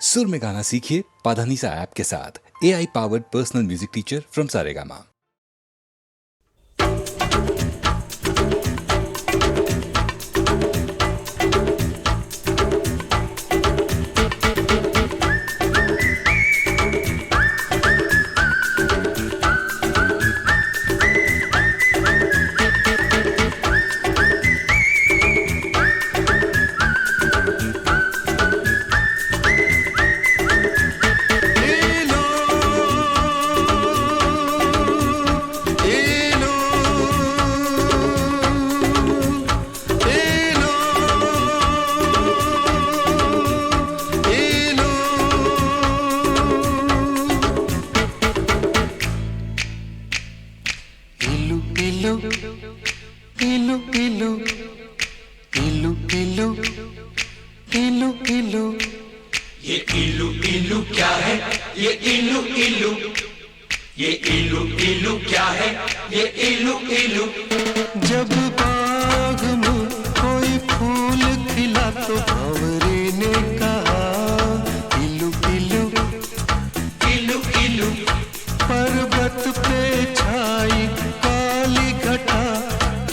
सुर में गाना सीखिए पाधानीसा ऐप के साथ। AI powered personal music teacher from Saregama. ये इलू इलू क्या है? ये इलू इलू, ये इलू इलू क्या है? ये इलू इलू। जब बाग में कोई फूल खिला तो भंवरे ने कहा इलू इलू इलू इलू। पर्वत पे छाई काली घटा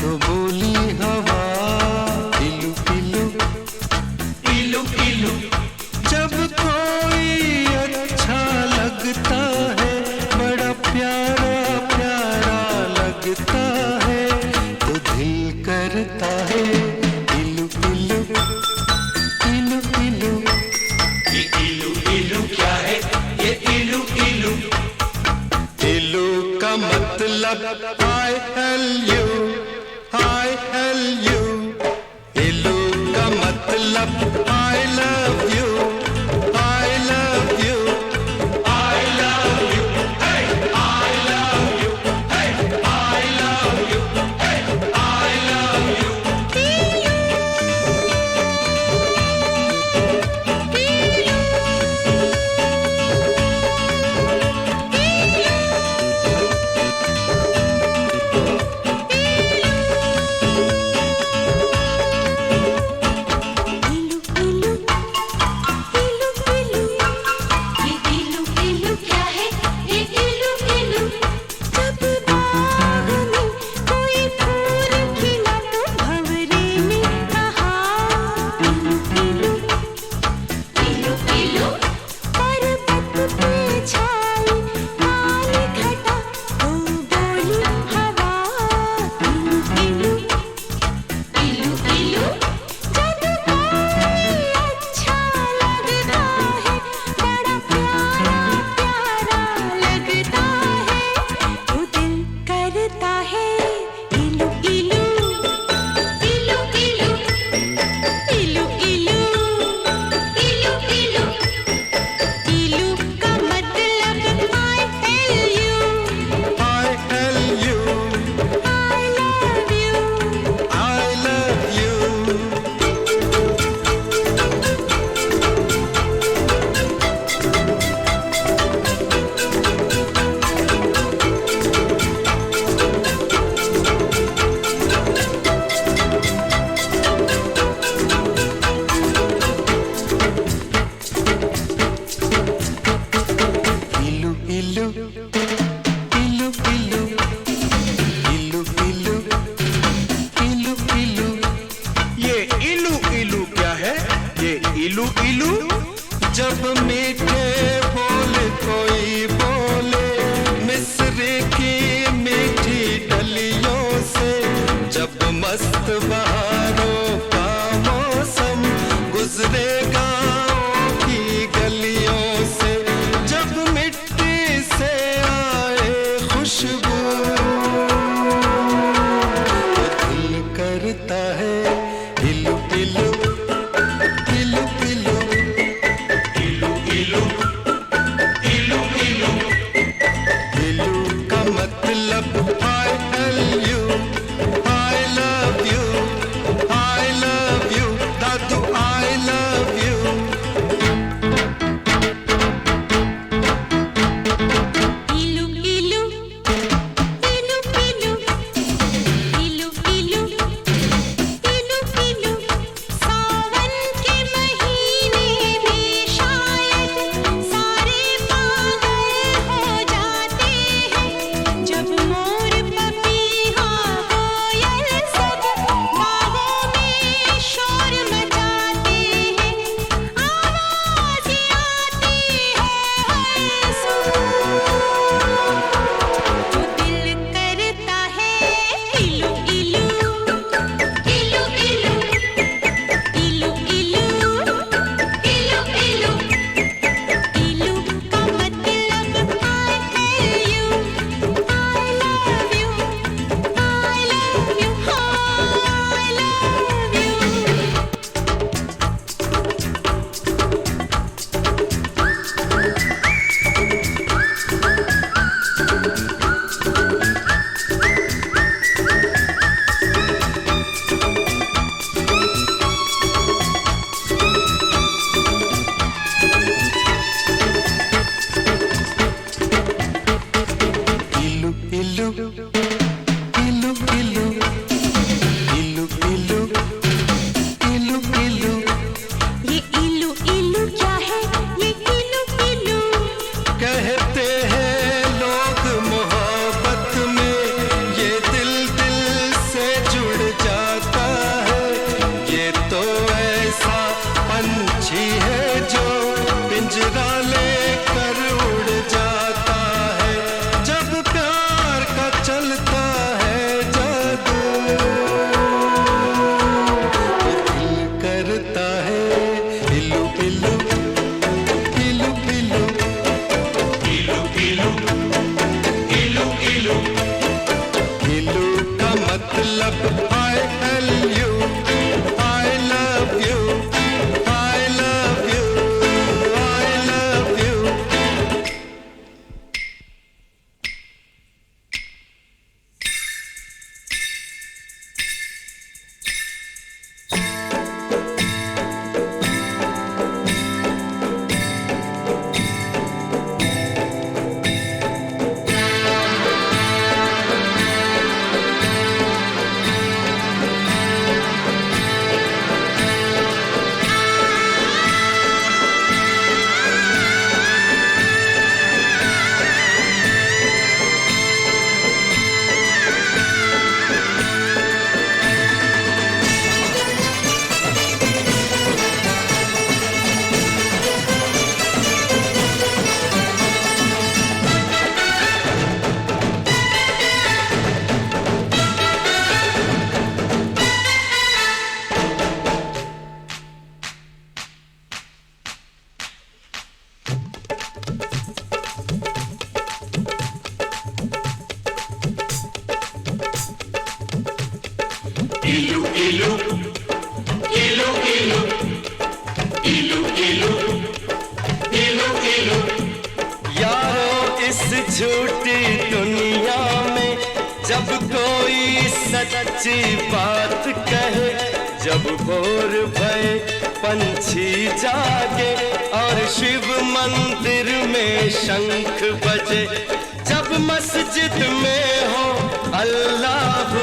तो बोली हवा इलू इलू इलू इलू। जब कोई अच्छा लगता है, बड़ा प्यारा प्यारा लगता है, तो दिल करता है इलू इलू इलू इलू। ये इलू इलू क्या है? ये इलू इलू। इलू का मतलब I L U, I L U। इलू का मतलब I love you, I love you, I love you, hey, I love you, hey, I love you, hey, I love you। ये इलू इलू क्या है? ये इलू इलू। जब बाग में कोई फूल खिला तो भंवरे ने कहा इलू इलू इलू। पर्वत पे छाई काली घटा तो बोली हवा इलू इलू इलू। जब कोई अच्छा लगता है, बड़ा प्यारा प्यारा लगता है, तो दिल करता है इलू इलू इलू इलू इलू इलू इलू इलू। इलू का मतलब I L U, I L U, I love you। I love you। इलू इलू इलू इलू इलू इलू इलू इलू। ये इलू इलू क्या है? ये इलू इलू। जब मीठे बोल कोई बोले मिस्र की मीठी डलियों से, जब मस्त बहारों का मौसम गुजरे गाँव की गलियों से, जब मिट्टी से आए खुशबू तो दिल करता है इलू इलू इलू इलू। इलू सच्ची बात कहे, जब भोर भये पंछी जागे और शिव मंदिर में शंख बजे, जब मस्जिद में हो अल्लाह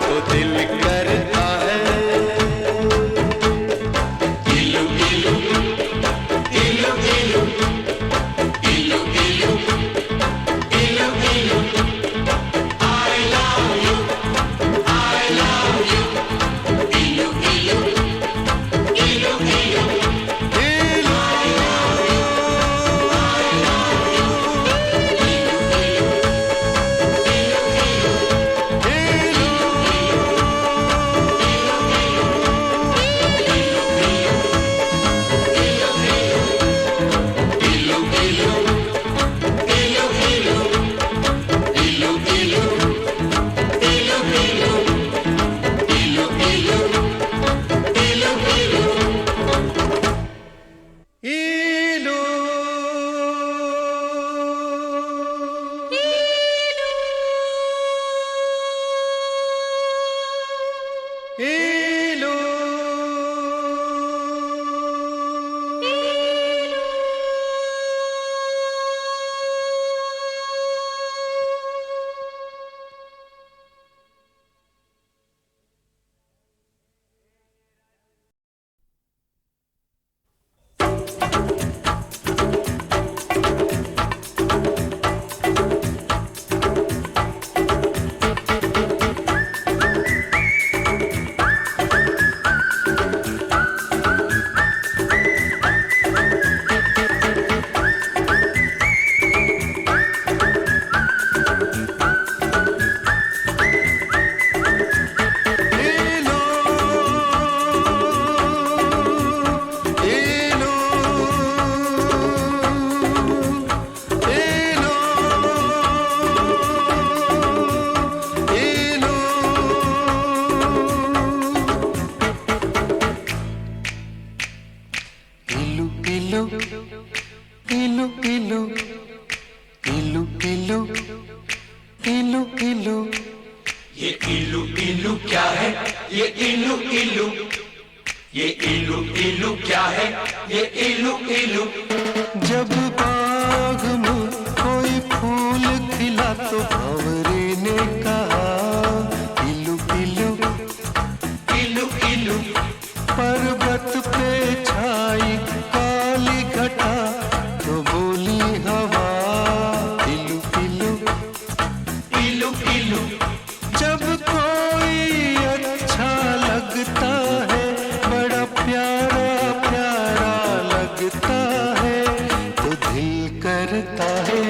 तो दिल करता है इलू इलू इलू इलू इलू इलू इलू इलू I love you, I love you, इलू इलू इलू इलू इलू ये इलू इलू क्या है, ये इलू इलू, ये इलू इलू क्या है, ये इलू इलू। जब बाग में कोई फूल खिला तो भंवरे ने कहा इलू इलू इलू इलू पर्वत पे छाई काली घटा तो बोली हवा इलू इलू इलू इलू। जब कोई अच्छा लगता है, बड़ा प्यारा प्यारा लगता है, तो दिल करता है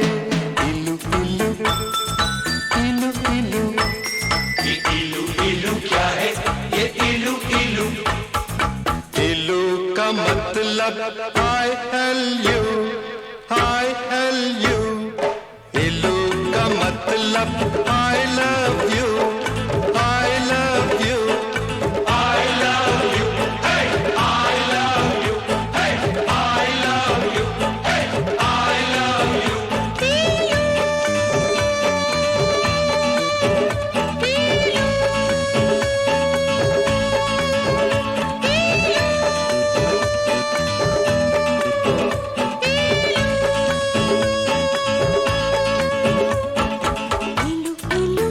इलू इलू इलू इलू। ये इलू इलू क्या है, ये इलू इलू। इलू का मतलब I L U, I L U। इलू का मतलब I love you, I love you। I love you, hey, I love you, hey, I love you, hey, I love you। इलू इलू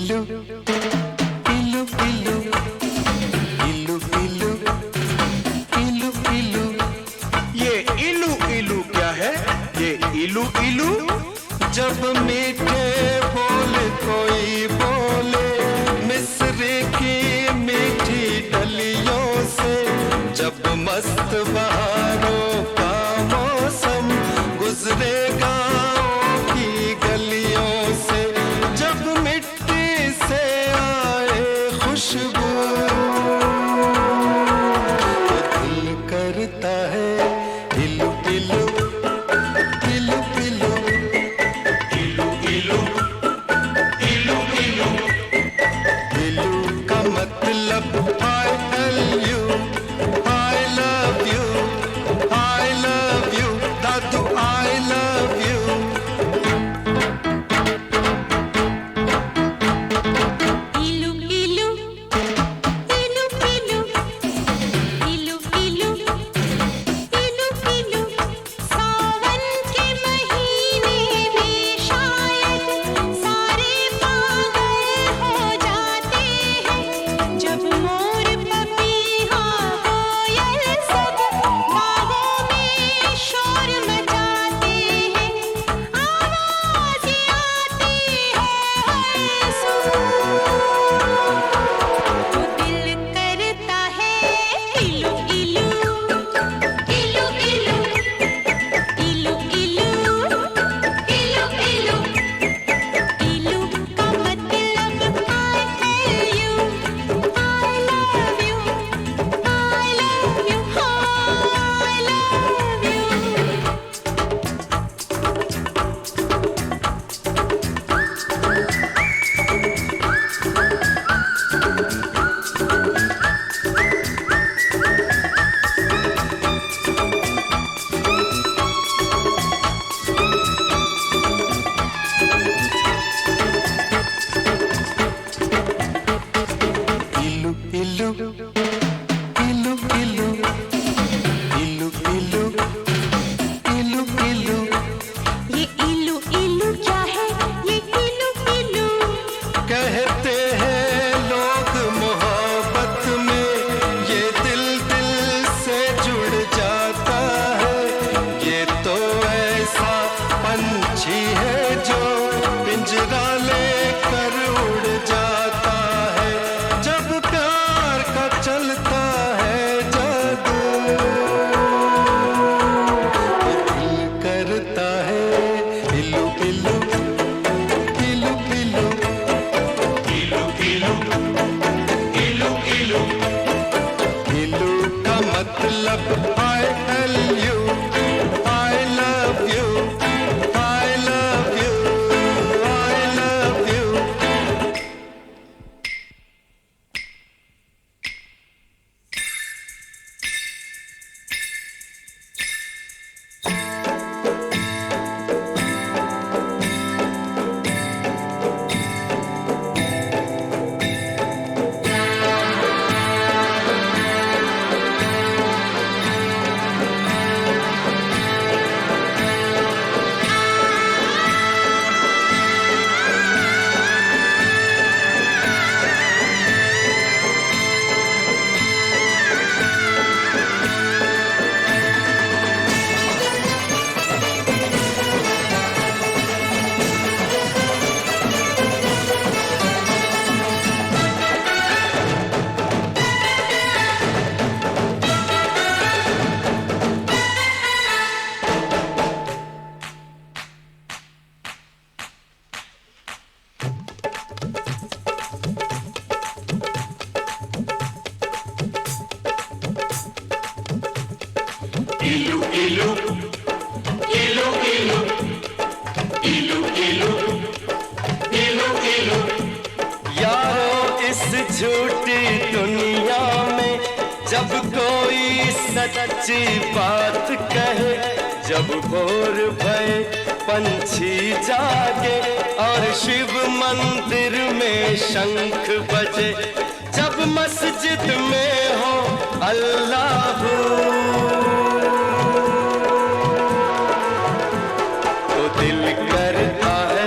इलू इलू इलू इलू इलू इलू इलू। ये इलू इलू क्या है? ये इलू इलू जब मीठे बोल कोई बोले मिस्र की मीठी डलियों से, जब मस्त बहारों का मौसम गुजरे गाँव की गलियों से, जब मिट्टी से आए खुशबू तो दिल करता है इलू इलू इलू इलू। इलू का मतलब I love you, I love you, I love you, Dadu I love you। इलू इलू इलू इलू इलू इलू इलू इलू। सावन के महीने में शायद सारे पागल हो जाते हैं, जब मोर पपीहा कोयल सब बागों में शोर मचाते हैं, आवाज़ें आती है हर सू, तो दिल करता है इलू इलू इलू इलू इलू इलू इलू इलू। इलू का मतलब I tell you, I love you, I love you, I love you। इलू इलू इलू इलू इलू इलू इलू इलू। ये इलू इलू क्या है? ये इलू इलू कहते हैं लोग मोहब्बत में ये दिल दिल से जुड़ जाता है, ये तो ऐसा पंछी है जो पिंजरा लेकर उड़ जाता है, जब प्यार का चलता है जादू तो दिल करता है इलू इलू इलू इलू। इलू का मतलब I love you, I love you, I love you, I love you। यारो इस झूठी दुनिया में जब कोई सच्ची बात कहे, जब भोर भये पंछी जागे और शिव मंदिर में शंख बजे, जब मस्जिद में हो अल्लाह तो दिल करता है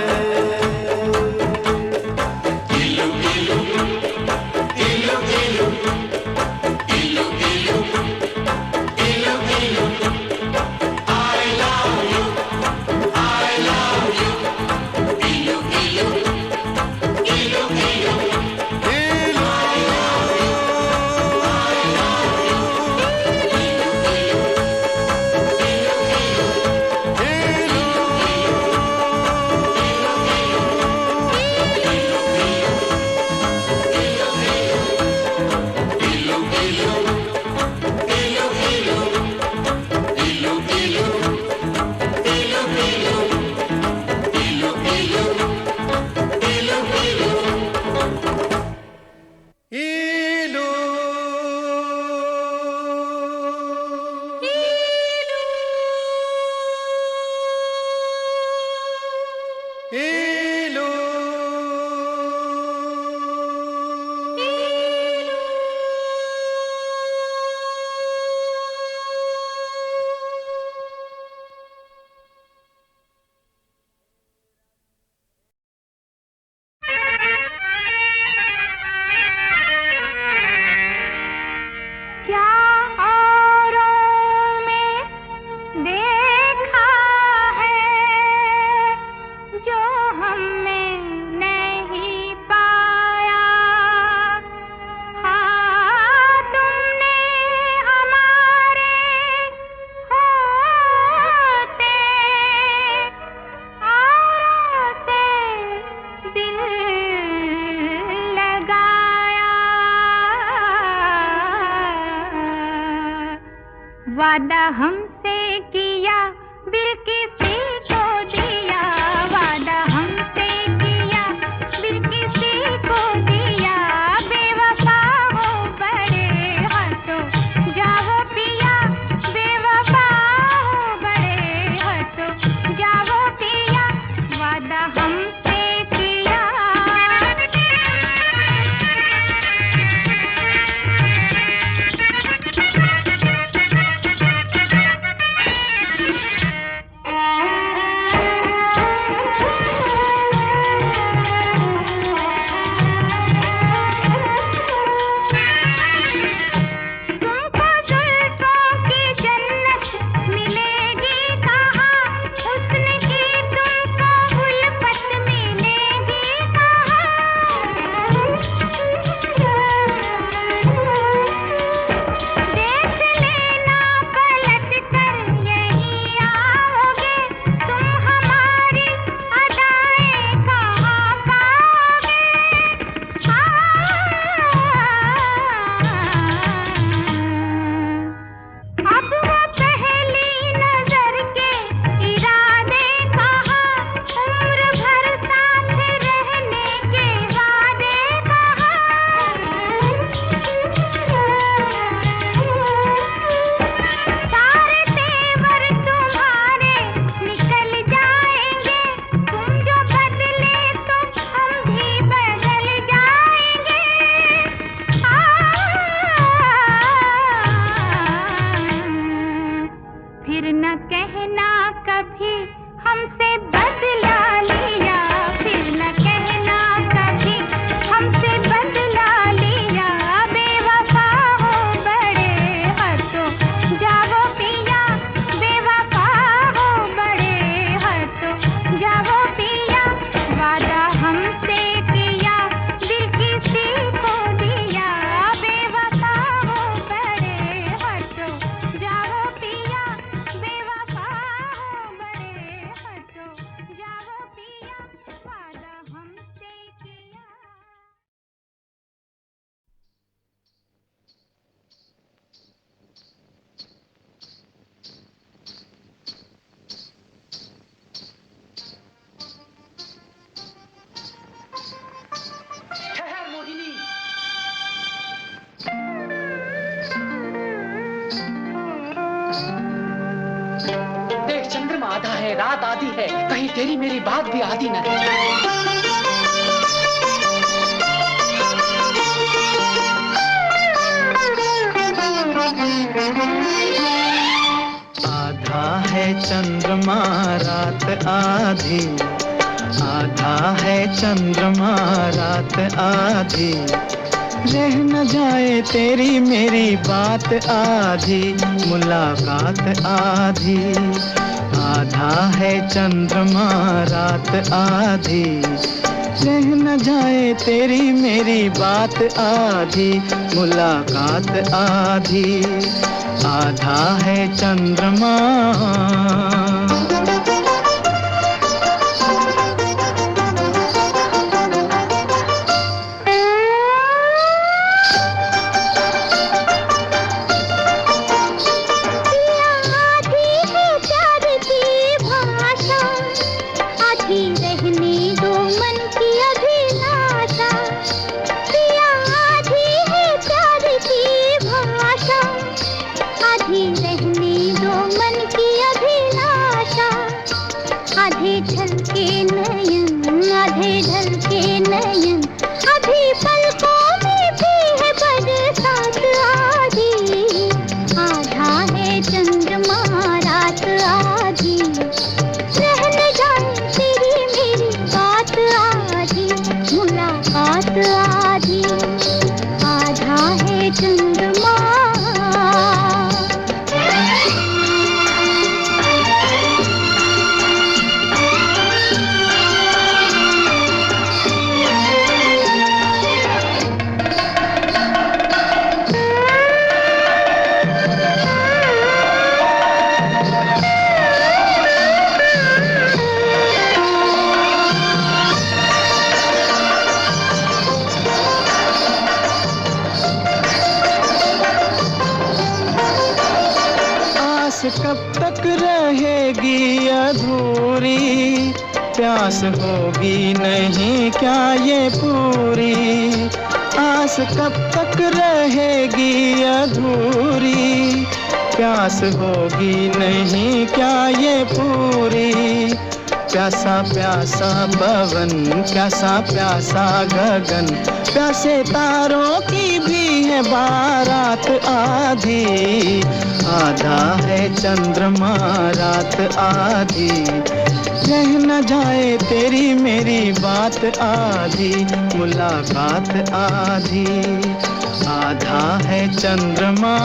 वादा हमसे किया दिल किसी को दिया, वादा हमसे किया दिल किसी को दिया, बेवफा हो बड़े हाथों जाओ पिया, बेवफा हो बड़े हाथों जाओ पिया, वादा हमसे किया। तुमको जुल्फों की जन्नत मिलेगी कहाँ, हुस्न की तुमको उल्फत मिलेगी कहाँ। देख लेना पलट कर यहीं आओगे, तुम हमारी अदाएं कहाँ पाओगे। अब वो पहली नजर के इरादे कहाँ, उम्र भर साथ रहने के वादे कहाँ। सारे तेवर तुम्हारे निकल जाएंगे, तुम जो बदले तो हम भी बदल जाएंगे। फिर न कहना कभी हमसे बदला लिया, फिर न कहना कभी हमसे बदला लिया, बेवफा हो बड़े हाथों जाओ पिया, बेवफा हो बड़े हाथों जाओ पिया, वादा हमसे किया दिल किसी को दिया, बेवफा हो बड़े हाथों जाओ पिया, बेवफा हो बड़े हाथों जाओ पिया, वादा हमसे किया। ठहर मोहिनी। देख चंद्रमा आधा है, रात आधी है, कहीं तेरी मेरी बात भी आधी न है। आधा है चंद्रमा रात आधी, आधा है चंद्रमा रात आधी, रह न जाए तेरी मेरी बात आधी, मुलाकात आधी। आधा है चंद्रमा रात आधी, रह न जाए तेरी मेरी बात आधी, मुलाकात आधी। आधा है चंद्रमा। आधे ढलके नयन, आधे ढलके नयन, अभी पलकों में भी है बरसात आधी। आधा है चंद्रमा रात आधी, रह न जाए तेरी मेरी बात आधी, मुलाकात आधी। आधा है चंद्रमा। कब तक रहेगी अधूरी, प्यास होगी नहीं क्या ये पूरी, आस कब तक रहेगी अधूरी, प्यास होगी नहीं क्या ये पूरी। प्यासा प्यासा पवन, प्यासा प्यासा गगन, प्यासे तारों की भी है बारात आधी, आधा है चंद्रमा रात आधी, रह न जाए तेरी मेरी बात आधी, मुलाकात आधी, आधा है चंद्रमा।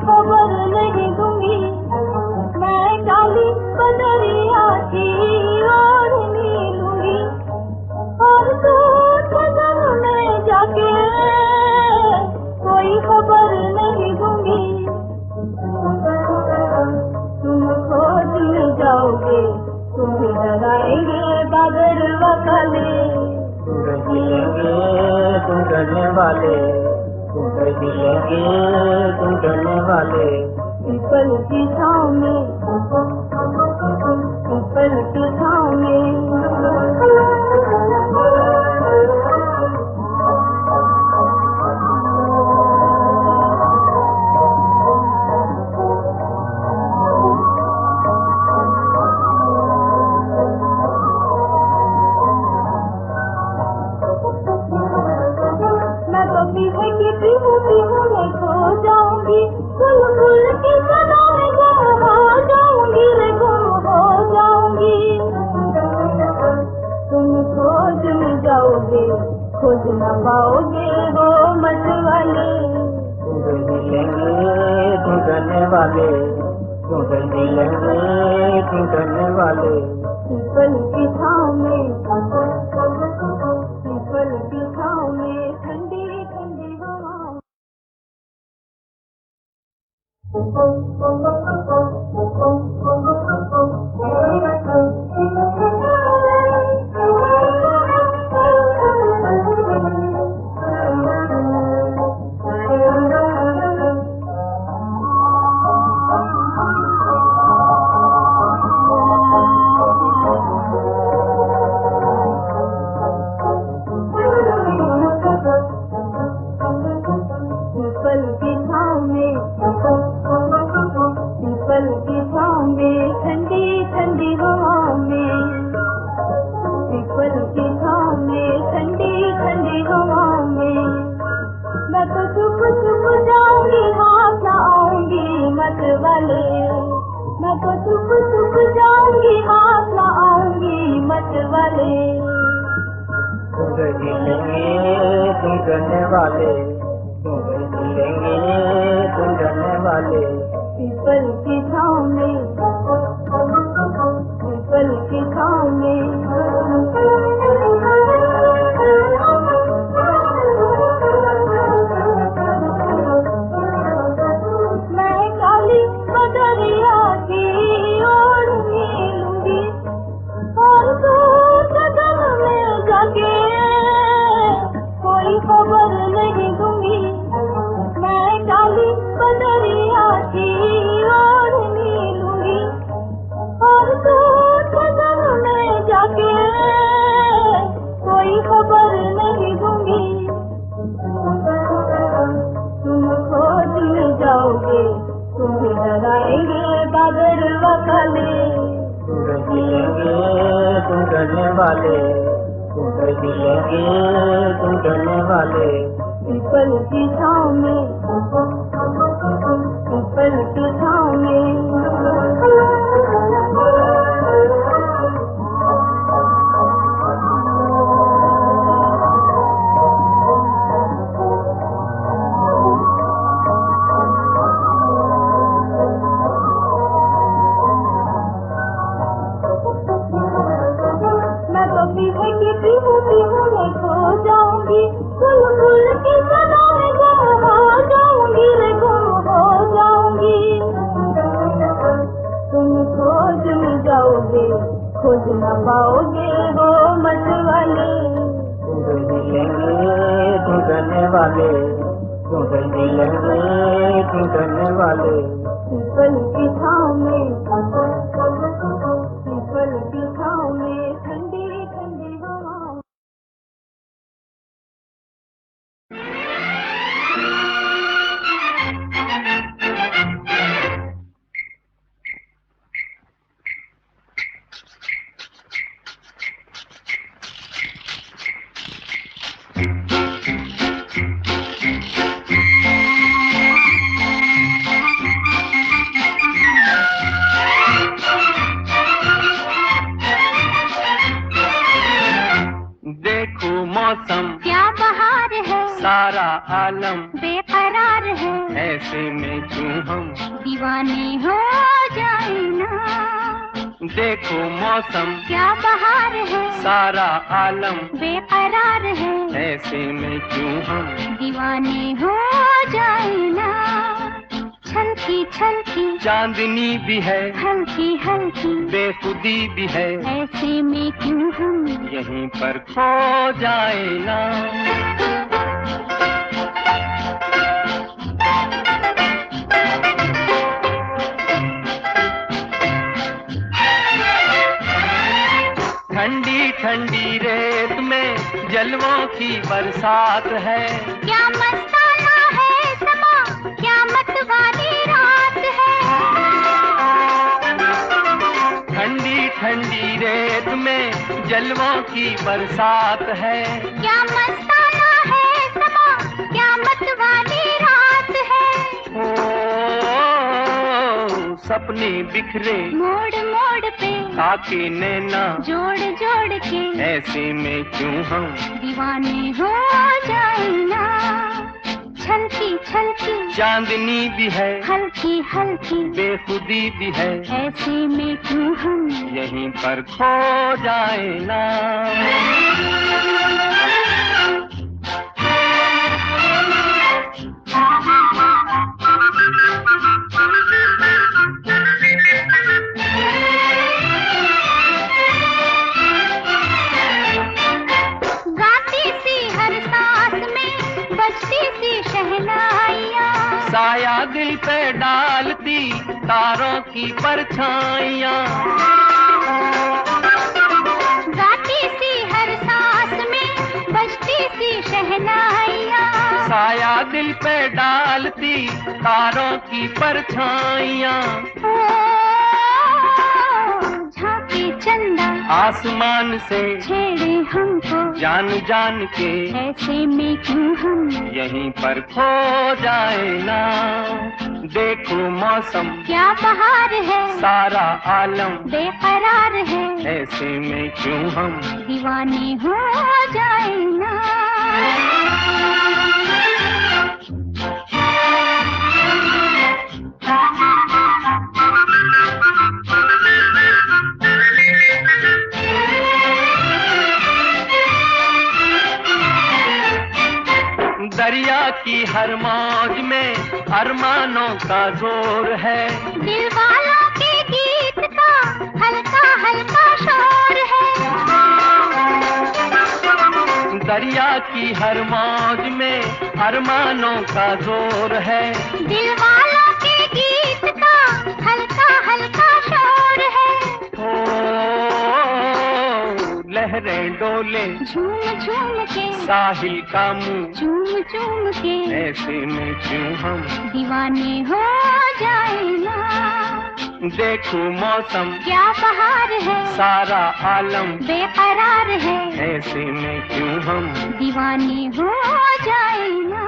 खबर नहीं दूंगी मैं, काली बदरिया की ओर मिलेंगे ढूंढने वाले पीपल की छाँव में, पीपल की छाँव में। खोज न पाओगे वो मत वाले, मिलेंगे ढूंढने वाले, मिलेंगे ढूंढने वाले पीपल की छाँव में, पीपल की छाँव में ठंडी ठंडी हवा। मैं तो चुप चुप जाऊंगी, हाथ न आऊंगी मत वाले। ढूंढने वाले, ढूंढेंगे ढूंढने वाले पीपल की छाँव में, पीपल की छाँव में। दरिया की ओर मिलूंगी और तू कदम में जाके कोई खबर नहीं दूंगी। मैं काली बदरिया की ओर मिलूंगी और तू कदम में जाके कोई खबर नहीं दूंगी। तुम खोज में जाओगे, तुम्हें डराएंगे बादल वकाले, ढूंढने वाले, ढूंढने वाले पीपल की छाँव में, पीपल की छाँव में। खोज न पाओगे वो मत वाले, ढूंढने वाले, मिलेंगे ढूंढने वाले पीपल की छाँव में, पीपल की छाँव में ठंडी ठंडी हवा। मौसम क्या बहार है, सारा आलम बेकरार है, ऐसे में क्यों हम दीवाने हो जाए ना। देखो मौसम क्या बहार है, सारा आलम बेकरार है, ऐसे में क्यों हम दीवाने हो जाए ना। छलकी छलकी चांदनी भी है, हल्की हल्की बेखुदी भी है, ऐसे में क्यों हम यहीं पर खो जाए ना। ठंडी रेत में जलवों की बरसात है। क्या मस्ताना है समा, क्या मतवाली रात है। ठंडी ठंडी रेत में जलवों की बरसात है। क्या मस्ताना है समा, क्या मतवाली रात है। सपने बिखरे मोड़ मोड़ पे ताके नैना जोड़ जोड़ के ऐसे में क्यों हम दीवाने हो जाए ना। छलकी छलकी चांदनी भी है, हल्की हल्की बेखुदी भी है, ऐसे में क्यों हम यहीं पर खो जाए ना। गाती सी हर सांस में बजती सी शहनाइयाँ। साया दिल पे डालती तारों की परछाइयाँ। गाती सी हर सांस में बजती सी शहनाइयाँ। साया दिल पे डालती तारों की परछाइयाँ। झांकी चंदा आसमान से छेड़े हमको जान जान के ऐसे में क्यों हम यहीं पर खो जाए ना। देखो मौसम क्या बहार है, सारा आलम बेकरार है, ऐसे में क्यों हम दीवाने हो जाए ना। दरिया की हर मौज में अरमानों का जोर है। दिल वालों के गीत का हल्का हल्का शोर है। दरिया की हर मौज में अरमानों का जोर है। दिल वालों के गीत का हल्का हल्का शोर है। लहरें डोले झूम झूम के साहिल का मुंह झूम झूम के ऐसे में क्यों हम दीवाने हो जाए ना। देखो मौसम क्या बहार है, सारा आलम बेकरार है, ऐसे में क्यों हम दीवाने हो जाए ना।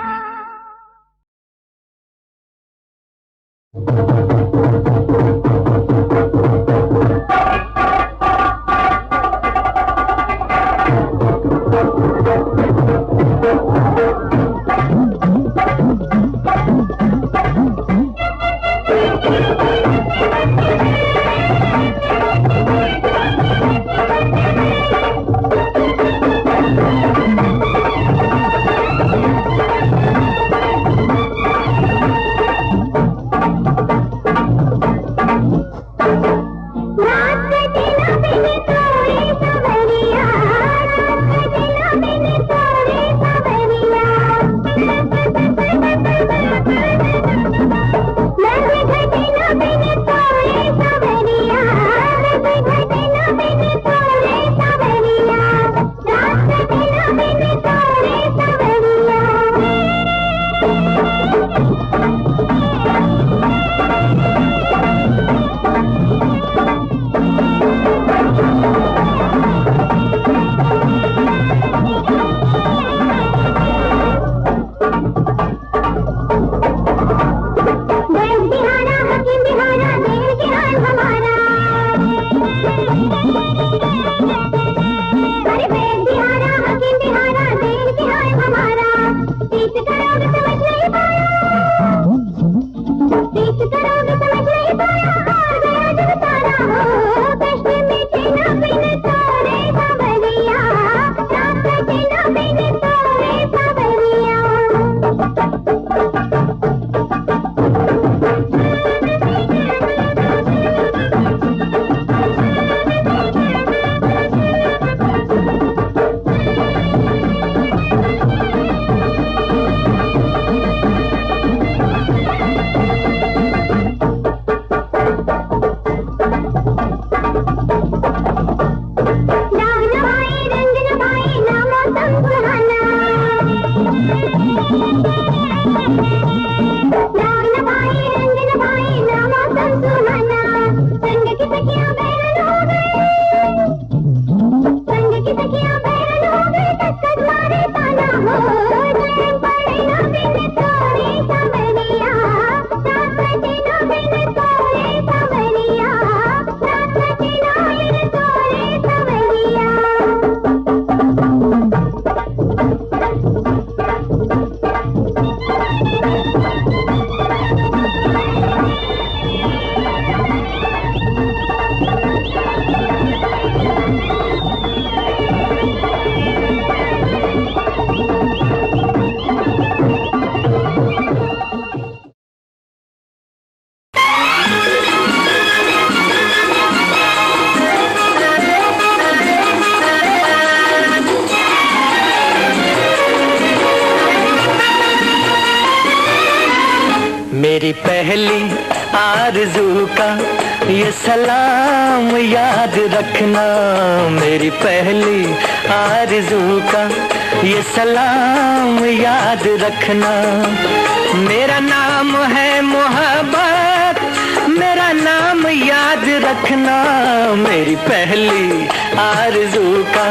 मेरी पहली आरज़ू का ये सलाम याद रखना, मेरी पहली आरज़ू का ये सलाम याद रखना। मेरा नाम है मोहब्बत, मेरा नाम याद रखना, मेरी पहली आरज़ू का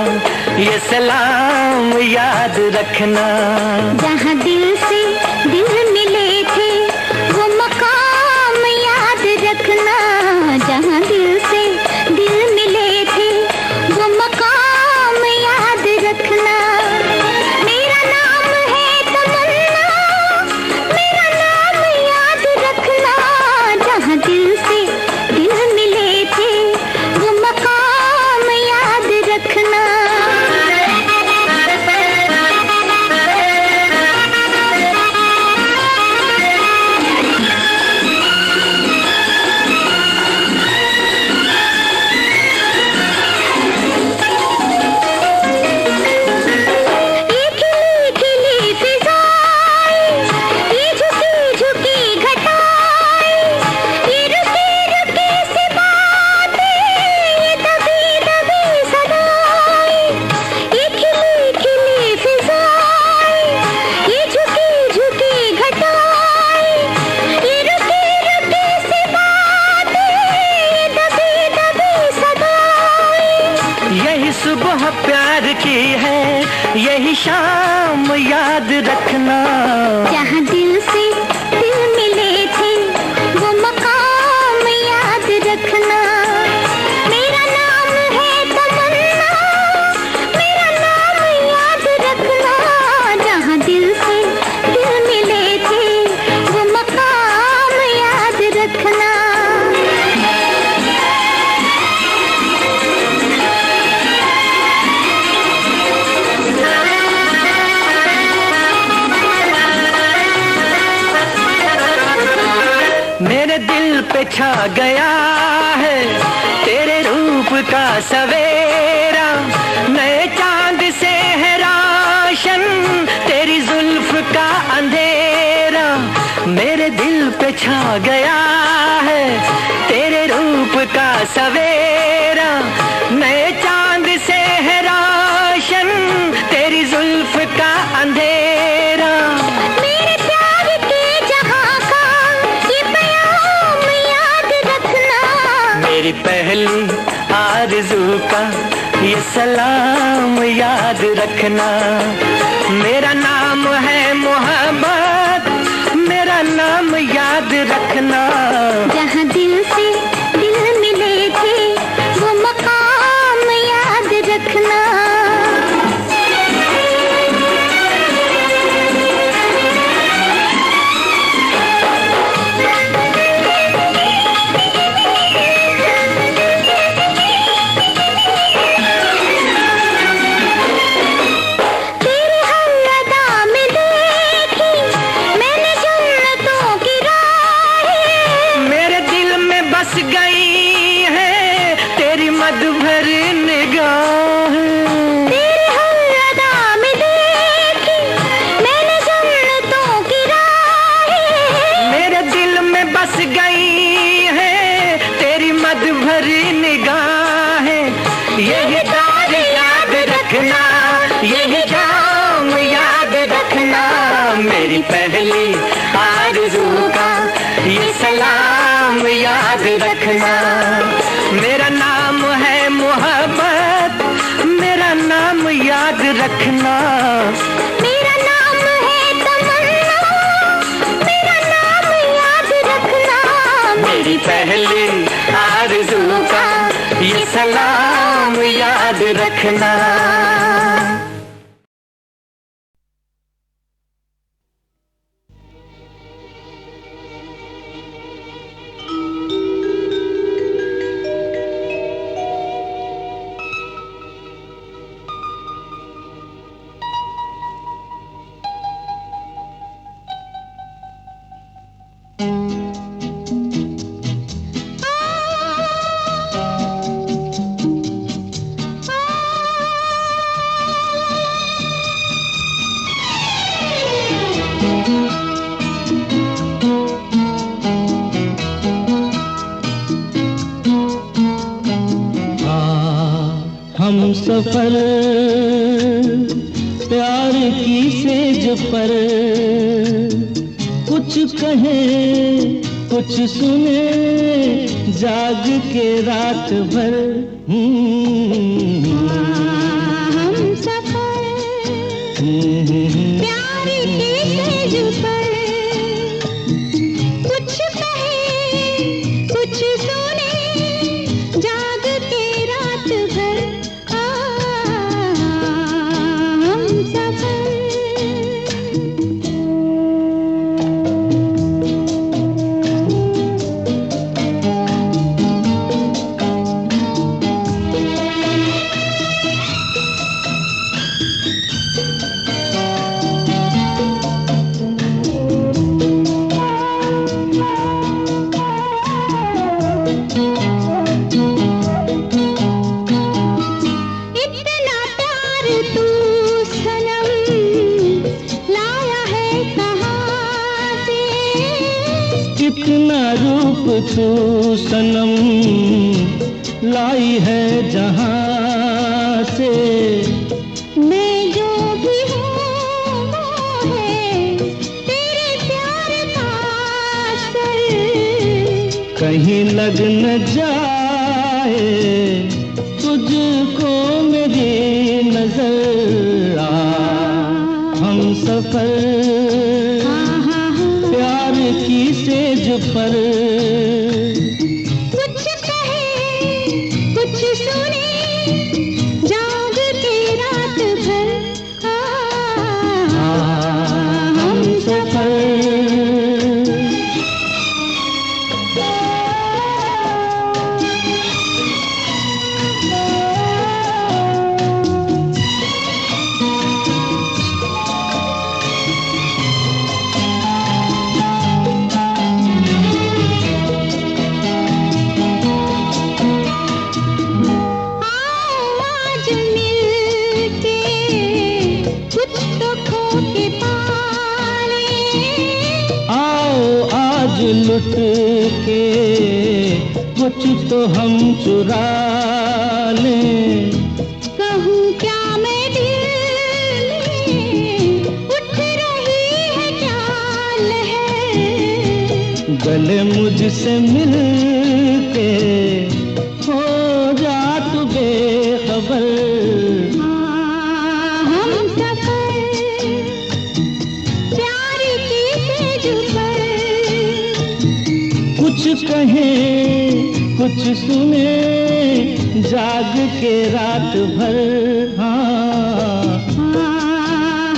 ये सलाम याद रखना। जहाँ दिल से दिल मिले थे वो मकाम याद रखना, जहाँ दिल से दिल मिले थे वो मकाम याद रखना। मेरा नाम है तमन्ना, मेरा नाम याद रखना, जहाँ दिल से दिल मिले थे वो मकाम याद रखना। सुबह प्यार की है यही शाम याद रखना। जहाँ दिल से दिल मिले थे वो मकाम याद रखना। मेरा नाम है तमन्ना, मेरा नाम याद रखना, जहाँ दिल से दिल मिले थे वो मकाम याद रखना। मेरे दिल पे छा गया है तेरे रूप का सवेरा, नए चांद से है रोशन तेरी जुल्फ का अंधेरा। मेरे दिल पे छा गया है तेरे रूप का सवेरा, नए चांद से है रोशन तेरी जुल्फ का अंधेरा। मेरे प्यार के जहाँ का ये प्याम याद रखना, मेरी पहली आरज़ू का ये सलाम याद रखना। मेरा नाम है मोहब्बत, मेरा नाम याद रखना। जहाँ दिल से दिल मिले थे वो मकाम याद रखना। तेरे हर अदा में देखी मैंने जन्नतों की राहें, मेरे दिल में बस गई है तेरी मधुर निगाहें। तेरे हर अदा में देखी मैंने जन्नतों की राहें, मेरे दिल में बस गई है तेरी मधुर निगाहें। यही दार याद रखना, यही जाम याद रखना, मेरी पहली आरज़ू का ये सलाम याद रखना। मेरा नाम है मोहब्बत, मेरा नाम याद रखना। मेरा नाम है तमन्ना, मेरा नाम याद रखना, मेरी पहली आरज़ू का ये सलाम याद रखना। सफर प्यार की सेज पर, कुछ कहे कुछ सुने जाग के रात भर। हम सफर प्यार की सेज पर, कुछ कहे कुछ सुने जाग के रात भर। हम सफर तू सनम लाई है जहां से। मैं जो भी हूँ वो है तेरे प्यार का असर। कहीं लग न जाए तुझको मेरी नजर। हम सफर प्यार की सेज पर, कुछ कहे कुछ सुने जाग के रात भर। हम सफर लुट के कुछ तो हम चुरा लें। कहूँ क्या मैं दिल में उठ रही है क्या लहर। गले मुझसे मिल के हो जा तू बेखबर। हम सफर प्यार की सेज पर, कुछ कहे कुछ सुने जाग के रात भर।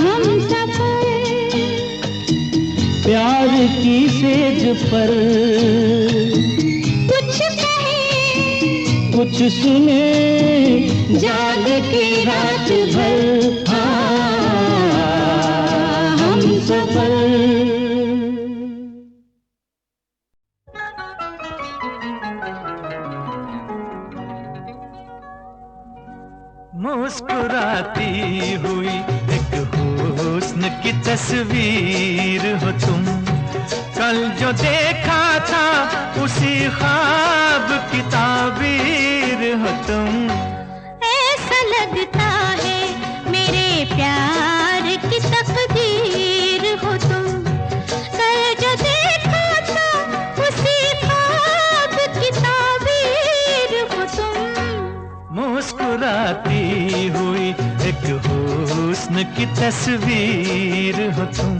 हम सफर प्यार की सेज पर, कुछ कहे कुछ सुने जाग के रात भर। हम सफर मुस्कुराती हुई एक हुस्न की तस्वीर हो तुम। कल जो देखा था उसी ख्वाब की ताबीर हो तुम। ऐसा लगता है मेरे प्यार की तकदीर हो तुम। कल जो देखा था उसी ख्वाब की ताबीर हो तुम। मुस्कुराती हुई एक हुस्न की तस्वीर हो तुम।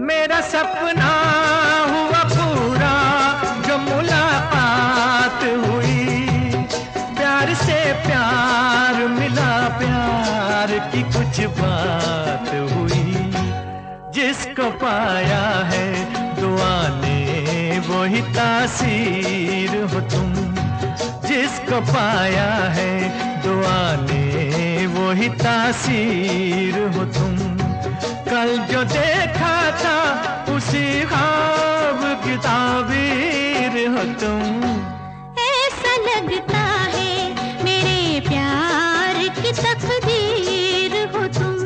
मेरा सपना हुआ पूरा जो मुलाकात हुई। प्यार से प्यार मिला, प्यार की कुछ बात हुई। जिसको पाया है दुआ ने वही तासीर हो तुम। जिसको पाया है दुआ ने वही तासीर हो तुम। कल जो देखा था उसी ख्वाब की ताबीर हो तुम। ऐसा लगता है मेरे प्यार की तकदीर हो तुम।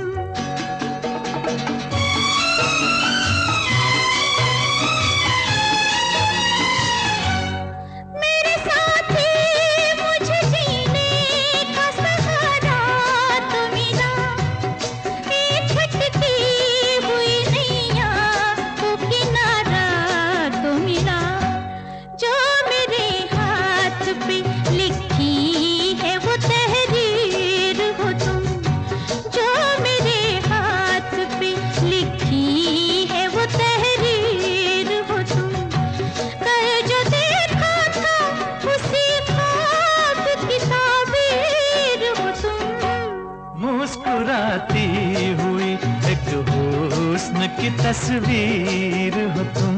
तस्वीर हो तुम।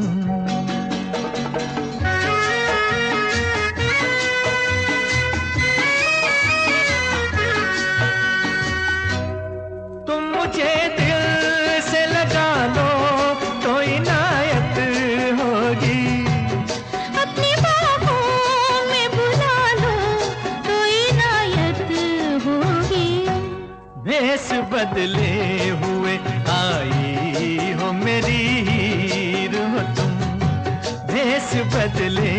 तुम मुझे दिल से लगा लो तो इनायत होगी, अपनी बाहों में बुला लो तो इनायत होगी। भेष बदले हुए आई हो मेरी हीर हो तुम, भेष बदले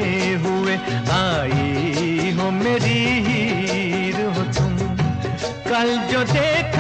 हुए आई हो मेरी हीर हो तुम। कल जो देख